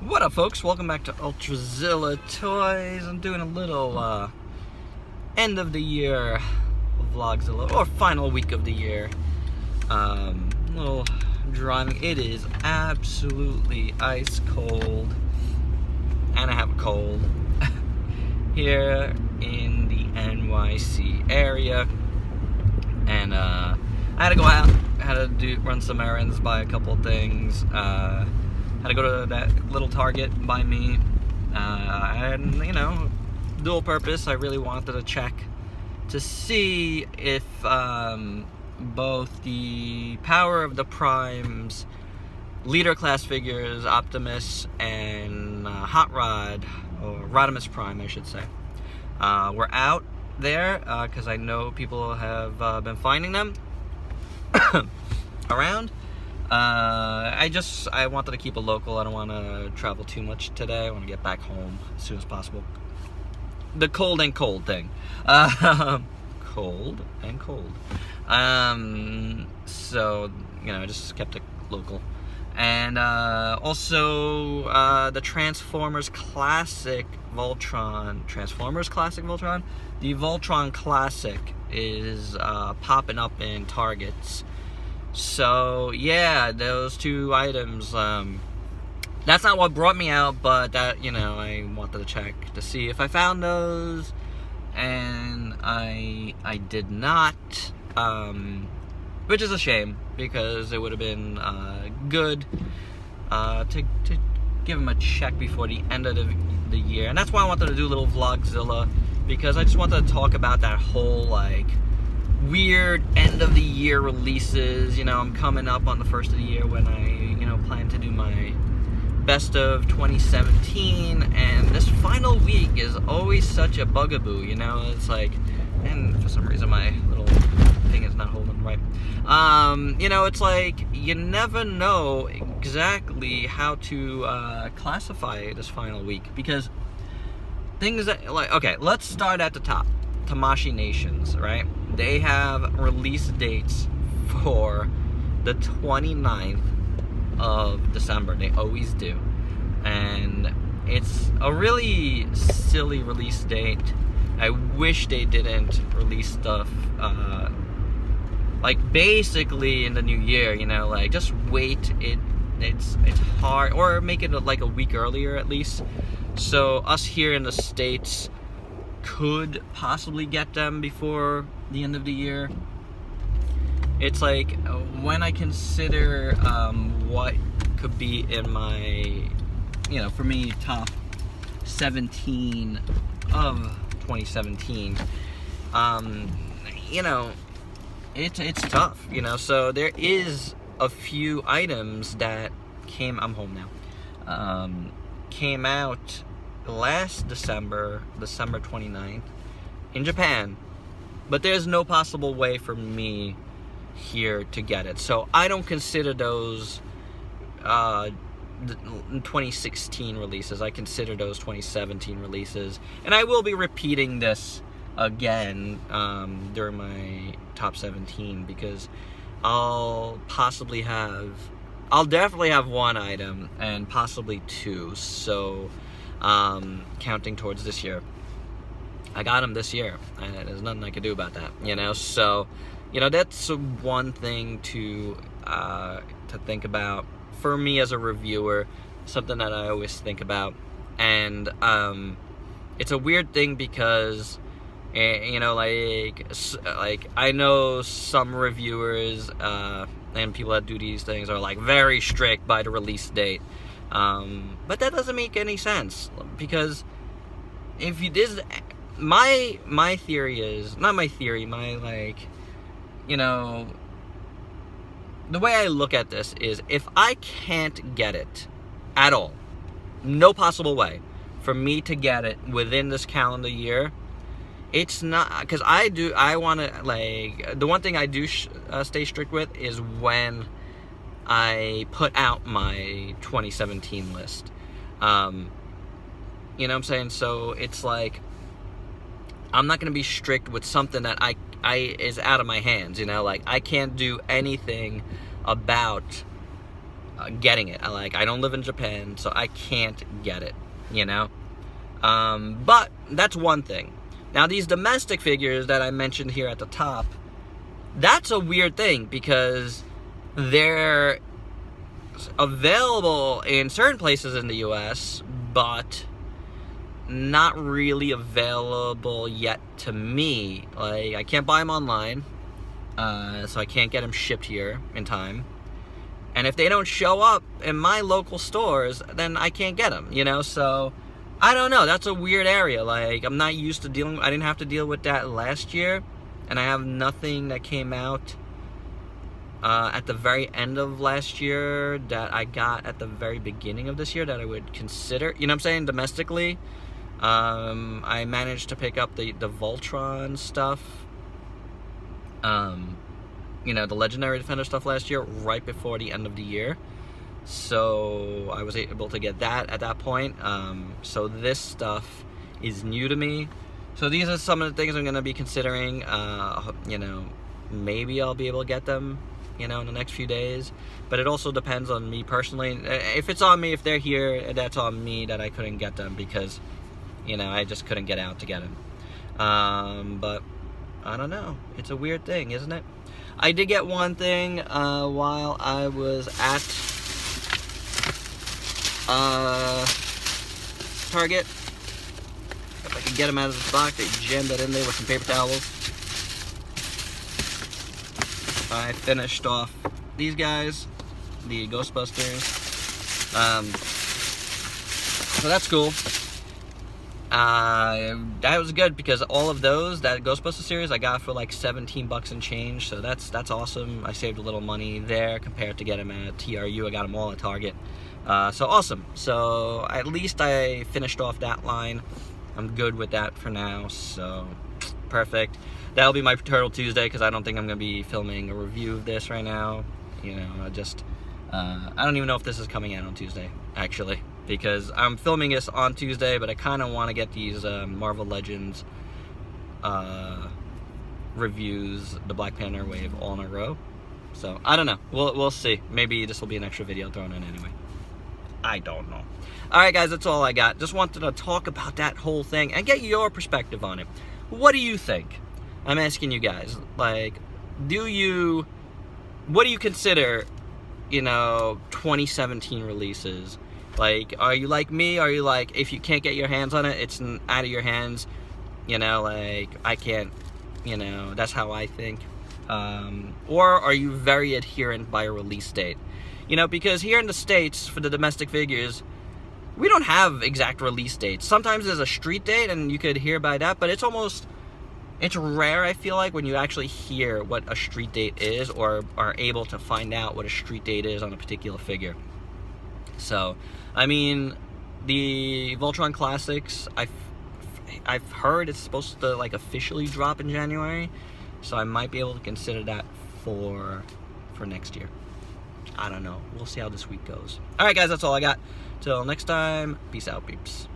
What up, folks? Welcome back to Ultrazilla Toys. I'm doing a little end of the year Vlogzilla, or final week of the year. Little driving. It is absolutely ice cold, and I have a cold here in the NYC area. And I had to go out. I had to run some errands, buy a couple of things. Had to go to that little Target by me, and you know, dual purpose. I really wanted to check to see if both the power of the Primes, leader class figures, Optimus and Hot Rod, or Rodimus Prime I should say, were out there, because I know people have been finding them around. I wanted to keep it local. I don't want to travel too much today. I want to get back home as soon as possible. The cold and cold thing. Cold and cold. So, you know, I just kept it local. And also the Transformers Classic Voltron. The Voltron Classic is popping up in Targets. So yeah, those two items, that's not what brought me out, but that, you know, I wanted to check to see if I found those, and I did not, which is a shame, because it would have been good to give them a check before the end of the year. And that's why I wanted to do a little Vlogzilla, because I just wanted to talk about that whole, like, weird end of the year releases. You know, I'm coming up on the first of the year when I, you know, plan to do my best of 2017, and this final week is always such a bugaboo, you know. It's like, and for some reason my little thing is not holding right. You know, it's like you never know exactly how to classify this final week, because things that, like, okay, let's start at the top. Tamashii Nations, right? They have release dates for the 29th of December. They always do. And it's a really silly release date. I wish they didn't release stuff like basically in the new year, you know, like just wait. It's hard, or make it like a week earlier at least. So us here in the States could possibly get them before the end of the year. It's like, when I consider what could be in my, you know, for me, top 17 of 2017, you know, it's tough, you know. So there is a few items that I'm home now, came out last December 29th in Japan, but there's no possible way for me here to get it. So I don't consider those 2016 releases. I consider those 2017 releases, and I will be repeating this again during my top 17, because I'll definitely have one item and possibly two. So counting towards this year, I got them this year, and there's nothing I can do about that, you know. So, you know, that's one thing to think about for me as a reviewer, something that I always think about. And it's a weird thing, because you know, like I know some reviewers and people that do these things are like very strict by the release date. But that doesn't make any sense, because if you did, my theory is, not my theory, my, like, you know, the way I look at this is, if I can't get it at all, no possible way for me to get it within this calendar year, it's not, because I want to, like, the one thing I do stay strict with is when I put out my 2017 list. You know what I'm saying? So it's like, I'm not going to be strict with something that I is out of my hands, you know? Like, I can't do anything about getting it. I don't live in Japan, so I can't get it, you know? But that's one thing. Now, these domestic figures that I mentioned here at the top, that's a weird thing because they're available in certain places in the US, but not really available yet to me. Like, I can't buy them online, so I can't get them shipped here in time. And if they don't show up in my local stores, then I can't get them, you know? So, I don't know. That's a weird area. Like, I'm not used to dealing... I didn't have to deal with that last year. And I have nothing that came out at the very end of last year that I got at the very beginning of this year that I would consider. You know what I'm saying? Domestically. I managed to pick up the Voltron stuff. You know, the Legendary Defender stuff last year, right before the end of the year. So I was able to get that at that point. So this stuff is new to me. So these are some of the things I'm going to be considering. You know, maybe I'll be able to get them, you know, in the next few days. But it also depends on me personally. If it's on me, if they're here, that's on me that I couldn't get them because, you know, I just couldn't get out to get them. But I don't know. It's a weird thing, isn't it? I did get one thing while I was at Target. If I could get them out of the box, they jammed that in there with some paper towels. I finished off these guys, the Ghostbusters. So that's cool. That was good because all of those, that Ghostbuster series, I got for like 17 bucks and change. So that's awesome. I saved a little money there compared to get them at TRU. I got them all at Target. So awesome. So at least I finished off that line. I'm good with that for now. So perfect. That'll be my Turtle Tuesday because I don't think I'm going to be filming a review of this right now. You know, I don't even know if this is coming out on Tuesday, actually. Because I'm filming this on Tuesday, but I kind of want to get these Marvel Legends reviews, the Black Panther wave, all in a row. So, I don't know. We'll see. Maybe this will be an extra video thrown in anyway. I don't know. Alright guys, that's all I got. Just wanted to talk about that whole thing and get your perspective on it. What do you think? I'm asking you guys. Like, what do you consider, you know, 2017 releases? Like, are you like me? Are you like, if you can't get your hands on it, it's out of your hands? You know, like, I can't, you know, that's how I think. Or are you very adherent by a release date? You know, because here in the States, for the domestic figures, we don't have exact release dates. Sometimes there's a street date, and you could hear by that, but it's rare, I feel like, when you actually hear what a street date is or are able to find out what a street date is on a particular figure. So, I mean, the Voltron Classics, I've heard it's supposed to, like, officially drop in January, so I might be able to consider that for next year. I don't know. We'll see how this week goes. Alright guys, that's all I got. Till next time, peace out, peeps.